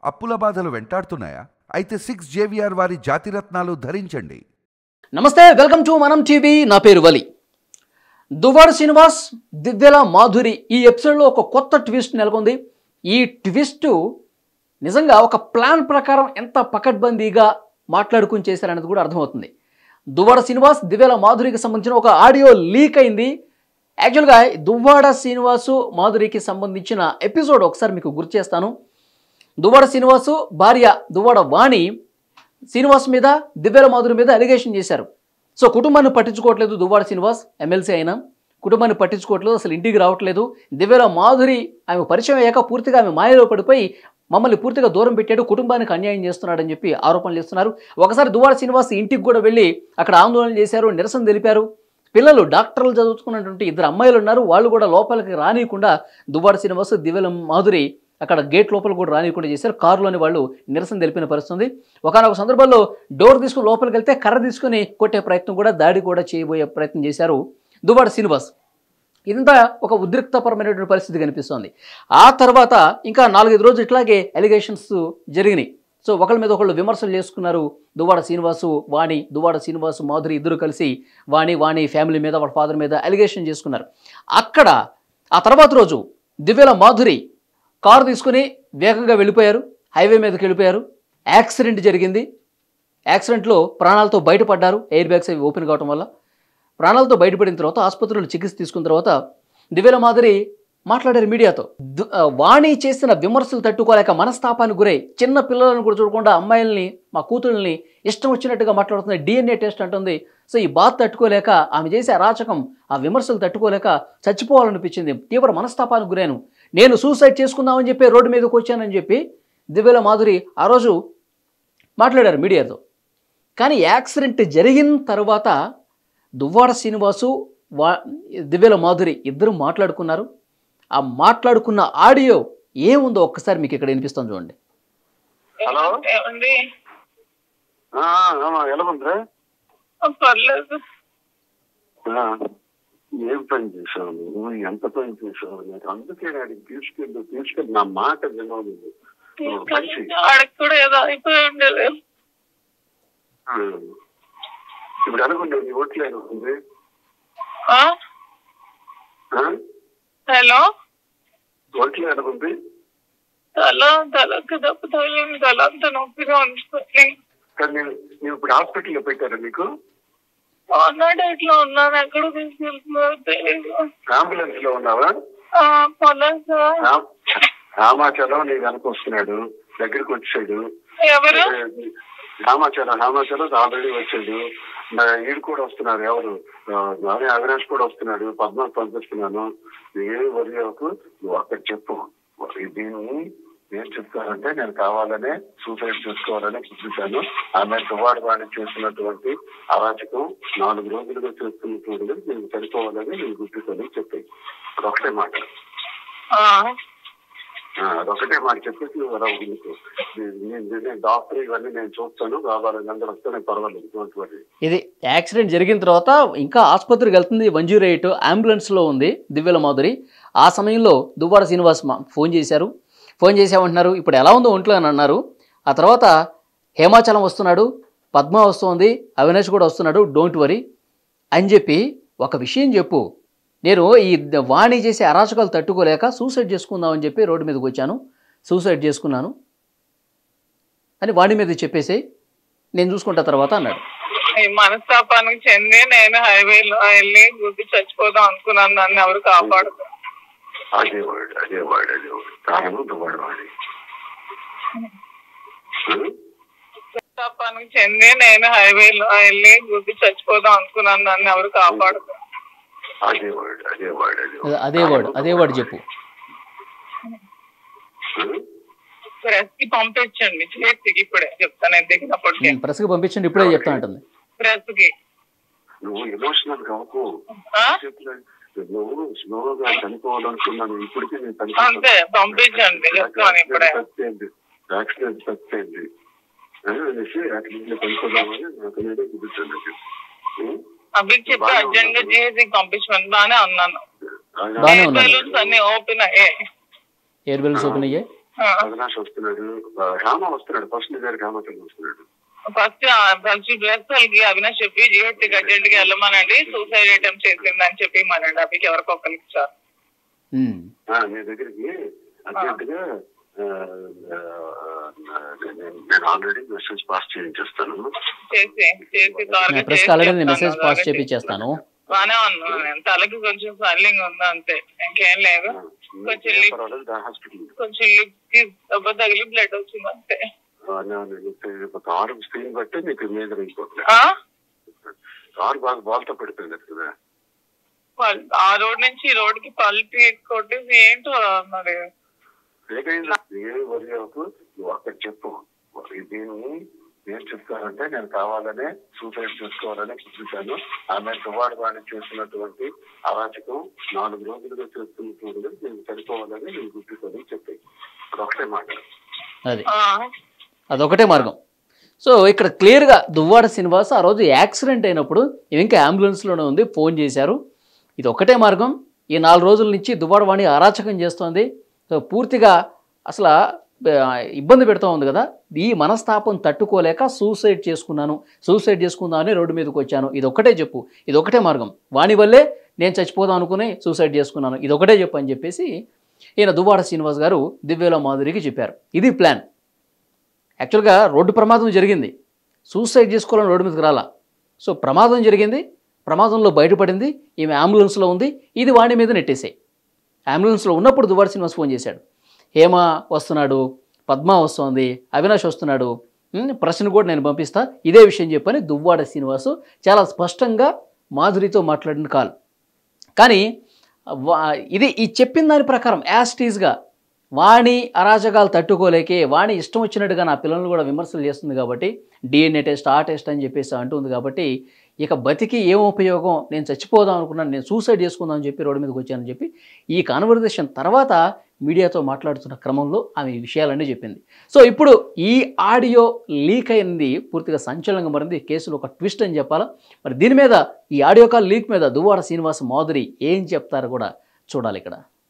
అప్పుల బాధలు వెంటాడుతున్నాయా? అయితే 6JVR వారి జాతిరత్నాలు ధరించండి. నమస్తే, వెల్కమ్ టు మనం టీవీ. నా పేరు వలి. దువ్వాడ శ్రీనివాస్, దివ్యల మాధురి ఈ ఎపిసోడ్లో ఒక కొత్త ట్విస్ట్ నెలకొంది. ఈ ట్విస్ట్ నిజంగా ఒక ప్లాన్ ప్రకారం ఎంత పకడ్బందీగా మాట్లాడుకుని చేశారనేది కూడా అర్థమవుతుంది. దువ్వాడ శ్రీనివాస్, దివ్యల మాధురికి సంబంధించిన ఒక ఆడియో లీక్ అయింది. యాక్చువల్గా దువ్వాడ శ్రీనివాసు మాధురికి సంబంధించిన ఎపిసోడ్ ఒకసారి మీకు గుర్తు చేస్తాను. దువ్వాడ శ్రీనివాసు భార్య దువ్వాడ వాణి శ్రీనివాస్ మీద, దివ్యల మాధురి మీద అలిగేషన్ చేశారు. సో కుటుంబాన్ని పట్టించుకోవట్లేదు దువ్వాడ శ్రీనివాస్, ఎమ్మెల్సీ అయినా కుటుంబాన్ని పట్టించుకోవట్లేదు, అసలు ఇంటికి రావట్లేదు. దివ్యల మాధురి ఆమె పరిచయం అయ్యాక పూర్తిగా ఆమె మాయలో పడిపోయి మమ్మల్ని పూర్తిగా దూరం పెట్టాడు, కుటుంబానికి అన్యాయం చేస్తున్నాడని చెప్పి ఆరోపణలు చేస్తున్నారు. ఒకసారి దువ్వాడ శ్రీనివాస్ ఇంటికి కూడా వెళ్ళి అక్కడ ఆందోళన చేశారు, నిరసన తెలిపారు. పిల్లలు డాక్టర్లు చదువుకున్నటువంటి 2 అమ్మాయిలు ఉన్నారు, వాళ్ళు కూడా లోపలికి రానియకుండా దువ్వాడ శ్రీనివాస్, దివ్యల మాధురి అక్కడ గేట్ లోపల కూడా రానియకుండా చేశారు. కారులోని వాళ్ళు నిరసన తెలిపిన పరిస్థితుంది. ఒకనొక సందర్భంలో డోర్ తీసుకుని లోపలికి వెళ్తే కర్ర తీసుకుని కొట్టే ప్రయత్నం కూడా, దాడి కూడా చేయబోయే ప్రయత్నం చేశారు దువ్వాడ శ్రీనివాస్. ఇదంతా ఒక ఉద్రిక్తపరమైనటువంటి పరిస్థితి కనిపిస్తోంది. ఆ తర్వాత ఇంకా 4-5 రోజులు ఇట్లాగే అలిగేషన్స్ జరిగినాయి. సో ఒకళ్ళ మీద ఒకళ్ళు విమర్శలు చేసుకున్నారు. దువ్వాడ శ్రీనివాసు వాణి, దువ్వాడ శ్రీనివాసు మాధురి ఇద్దరు కలిసి వాణి ఫ్యామిలీ మీద, వాళ్ళ ఫాదర్ మీద అలిగేషన్ చేసుకున్నారు. అక్కడ ఆ తర్వాత రోజు దివ్యల మాధురి కారు తీసుకుని వేగంగా వెళ్ళిపోయారు, హైవే మీదకి వెళ్ళిపోయారు. యాక్సిడెంట్ జరిగింది. యాక్సిడెంట్లో ప్రాణాలతో బయటపడ్డారు. ఎయిర్ బ్యాగ్స్ అవి ఓపెన్ కావడం వల్ల ప్రాణాలతో బయటపడిన తర్వాత ఆసుపత్రిలో చికిత్స తీసుకున్న తర్వాత దివ్యల మాధురి మాట్లాడారు మీడియాతో. వాణి చేసిన విమర్శలు తట్టుకోలేక మనస్తాపానికి గురై చిన్న పిల్లలను కూడా చూడకుండా అమ్మాయిల్ని, మా కూతుళ్ళని ఇష్టం వచ్చినట్టుగా మాట్లాడుతుంది, DNA టెస్ట్ అంటుంది. సో ఈ బాధ తట్టుకోలేక, ఆమె చేసే అరాచకం, ఆ విమర్శలు తట్టుకోలేక చచ్చిపోవాలనిపించింది, తీవ్ర మనస్తాపానికి గురాను, నేను సూసైడ్ చేసుకుందామని చెప్పి రోడ్డు మీదకి వచ్చానని చెప్పి దివ్యల మాధురి ఆ రోజు మాట్లాడారు మీడియాతో. కానీ యాక్సిడెంట్ జరిగిన తర్వాత దువ్వాడ శ్రీనివాసు, దివ్యల మాధురి ఇద్దరు మాట్లాడుకున్నారు. ఆ మాట్లాడుకున్న ఆడియో ఏముందో ఒక్కసారి మీకు ఇక్కడ వినిపిస్తాను చూడండి. హలో, ఎలా ఉందిరా? పర్లేదు. ఏం పని చేసావు నువ్వు? ఎంత పని చేసావు? నాకు అందుకే అడిగి తీసుకెళ్ళి నా మాట వినవు. కూడా ఏదో అయిపోయి ఉండేది. ఇప్పుడు అనుకుంటా నీ ఓట్లు అనుకుంది. హలో, ఓట్లు అనుకుంది. తలకు దెబ్బ తగిలింది, తల అంతా నొప్పిగా ఉంది. కానీ నేను ఇప్పుడు హాస్పిటల్లో పెట్టారా నీకు? డైట్ లో ఉన్నాను. ఎక్కడ తీసుకెళ్తున్నారు తెలియదు. అంబులెన్స్ లో ఉన్నావా? రామాచలం నీ వెనక వస్తున్నాడు, దగ్గరికి వచ్చాడు. ఎవరు? రామాచలం ఆల్రెడీ వచ్చాడు. వీడు కూడా వస్తున్నారు. ఎవరు? అవినాష్ కూడా వస్తున్నాడు. పద్మ పంపిస్తున్నాను. ఏమి వదిలేకు, నువ్వు అక్కడ చెప్పు. దీన్ని ఏం చెప్తానంటే, నేను కావాలనే సూసైడ్ చేసుకోవాలని చూపించాను. ఆమె దువ్వాడ వాణి చేస్తున్నటువంటి అరాచకం 4 రోజులుగా చేస్తున్నటువంటి నేను చనిపోవాలని నేను గుర్తించాలని చెప్పి అదొకటే మాట చెప్పేసి అలా నీకు డాక్టర్ ఇవన్నీ నేను చూస్తాను, కావాలని అందరూ వస్తే పర్వాలేదు. ఇది యాక్సిడెంట్ జరిగిన తర్వాత ఇంకా ఆసుపత్రికి వెళ్తుంది. 108 అంబులెన్స్లో ఉంది దివ్యల మాధురి. ఆ సమయంలో దువ్వాడ శ్రీనివాస్ ఫోన్ చేసామంటున్నారు, ఇప్పుడు ఎలా ఉందో ఒంట్లో అని అన్నారు. ఆ తర్వాత హేమాచలం వస్తున్నాడు, పద్మ వస్తుంది, అవినాష్ కూడా వస్తున్నాడు, డోంట్ వరీ అని చెప్పి ఒక విషయం చెప్పు, నేను ఈ వాణి చేసే అరాచకాలు తట్టుకోలేక సూసైడ్ చేసుకుందామని చెప్పి రోడ్డు మీదకి వచ్చాను, సూసైడ్ చేసుకున్నాను అని వాణి మీద చెప్పేసి నేను చూసుకుంటా తర్వాత అన్నాడు. మనస్తాపానికి చెంది నేను హైవేలో వెళ్ళి గుద్ది చచ్చిపోదాం అనుకున్నాను, నన్ను ఎవరు కాపాడుతారు. మనస్తాపానికి చెంది నేను హైవేలో వెళ్ళి గుద్ది చచ్చిపోదాం అనుకున్నాను, నన్ను ఎవరు కాపాడుతారు. అదే వర్డ్ చెప్పు. ప్రెస్ కి పంపించండి, ఇప్పుడే చెప్తాను. దిగినప్పటికీ ప్రెస్ కి పంపించండి, ఇప్పుడే చెప్తా ఉంటుంది. ప్రెస్ కి నువ్వు ఎమోషనల్ కావు, నువ్వు స్లోగా చనిపోవాలనుకున్నాను. ఇప్పటికీ నేను అంతే, పంపించండి చెప్తాను ఇప్పుడే. యాక్సిడెంట్ సక్సెండి అనేసి యాక్సిడెంట్ చనిపోదామని నాకు నేనే చూపించండి. అవి చెప్పి అర్జెంట్ గా చేసి పంపించమని బానే అన్నాను. బానే ఉన్నాను. అన్ని ఓపెన్ అయ్యాయి, ఎయిర్ బెలూన్స్ ఓపెన్ అయ్యాయి. అవినాష్ వస్తున్నాడు, హేమ వస్తున్నాడు, ఫస్ట్ గారికి హేమచంద్ర వస్తున్నాడు. ఫస్ట్ వాళ్ళకి అవినాష్ చెప్పి జిహెచ్కి అర్జెంట్ గా వెళ్ళమనండి, సూసైడ్ అటెంప్ట్ చేసిందని చెప్పి మనండి అభికి ఎవరికి ఒకరికి సార్ మీ దగ్గరికి అర్జెంట్ గా నేను ఆల్రెడీ మెసేజ్ పాస్ చేయించేస్తాను. మెసేజ్ పాస్ చేయించేస్తాను. బానే ఉన్నాను, తలకి కొంచెం స్వెల్లింగ్ ఉందా అంతే, ఇంకేం లేదు. కొంచెం లిప్ దెబ్బ తగిలి బ్లడ్ వచ్చింది అంతే. కారు స్క్రీన్ బట్టి నీకు మీద అయిపోతుంది. కారు బాగా బాల్తో పడిపోయింది కదా, ఆ రోడ్ నుంచి ఈ రోడ్ కి పల్పి కొట్టేసి ఏంటో మరి నువ్వు అక్కడ చెప్పు. దీన్ని ఏం చెప్తానంటే నేను కావాలనే సూసైడ్ చేసుకోవాలని చూపించాను. ఆమె దువాడు వాణి చేస్తున్నటువంటి అరాచకం 4 రోజులుగా చేస్తున్నటువంటి నేను చనిపోవాలని నేను గుర్తించాలని చెప్పాను. ఒకటే మాట, అదొకటే మార్గం. సో ఇక్కడ క్లియర్గా దువ్వాడ శ్రీనివాస్ ఆ రోజు యాక్సిడెంట్ అయినప్పుడు ఇంకా అంబులెన్స్లోనే ఉంది, ఫోన్ చేశారు. ఇది ఒకటే మార్గం. ఈ 4 రోజుల నుంచి దువ్వాడ వాణి అరాచకం చేస్తోంది. సో పూర్తిగా అసలు ఇబ్బంది పెడతా ఉంది కదా, ఈ మనస్తాపం తట్టుకోలేక సూసైడ్ చేసుకుందామని రోడ్డు మీదకి వచ్చాను, ఇది ఒకటే చెప్పు, ఇది ఒకటే మార్గం, వాణి వల్లే నేను చచ్చిపోదాం అనుకుని సూసైడ్ చేసుకున్నాను, ఇది ఒకటే చెప్పు అని చెప్పేసి ఈయన దువ్వాడ శ్రీనివాస్ గారు దివ్యల మాధురికి చెప్పారు. ఇది ప్లాన్. యాక్చువల్గా రోడ్డు ప్రమాదం జరిగింది, సూసైడ్ చేసుకోవాలని రోడ్డు మీదకి రాలా. సో ప్రమాదం జరిగింది, ప్రమాదంలో బయటపడింది, ఈమె అంబులెన్స్లో ఉంది, ఇది వాణి మీద నెట్టేసాయి. అంబులెన్స్లో ఉన్నప్పుడు దువ్వాడ శ్రీనివాస్ ఫోన్ చేశాడు, హేమ వస్తున్నాడు, పద్మ వస్తోంది, అవినాష్ వస్తున్నాడు, ప్రశ్న కూడా నేను పంపిస్తా, ఇదే విషయం చెప్పని దువ్వాడ శ్రీనివాసు చాలా స్పష్టంగా మాధురితో మాట్లాడిన కాల్. కానీ ఇది ఈ చెప్పిన దాని ప్రకారం యాస్టీజ్గా వాణి అరాచకాలు తట్టుకోలేకే వాణి ఇష్టం వచ్చినట్టుగా నా పిల్లలను కూడా విమర్శలు చేస్తుంది కాబట్టి DNA టెస్ట్ ఆ టెస్ట్ అని చెప్పేసి అంటుంది కాబట్టి ఇక బతికి ఏం ఉపయోగం, నేను చచ్చిపోదాం అనుకున్నాను, నేను సూసైడ్ చేసుకుందాం అని చెప్పి రోడ్డు మీదకి వచ్చానని చెప్పి ఈ కాన్వర్జేషన్ తర్వాత మీడియాతో మాట్లాడుతున్న క్రమంలో ఆమె ఈ విషయాలన్నీ చెప్పింది. సో ఇప్పుడు ఈ ఆడియో లీక్ అయింది, పూర్తిగా సంచలనంగా మారింది, కేసులో ఒక ట్విస్ట్ అని చెప్పాలా. మరి దీని మీద ఈ ఆడియో కాల్ లీక్ మీద దువ్వాడ శ్రీనివాస్ మాధురి ఏం చెప్తారో కూడా చూడాలి ఇక్కడ.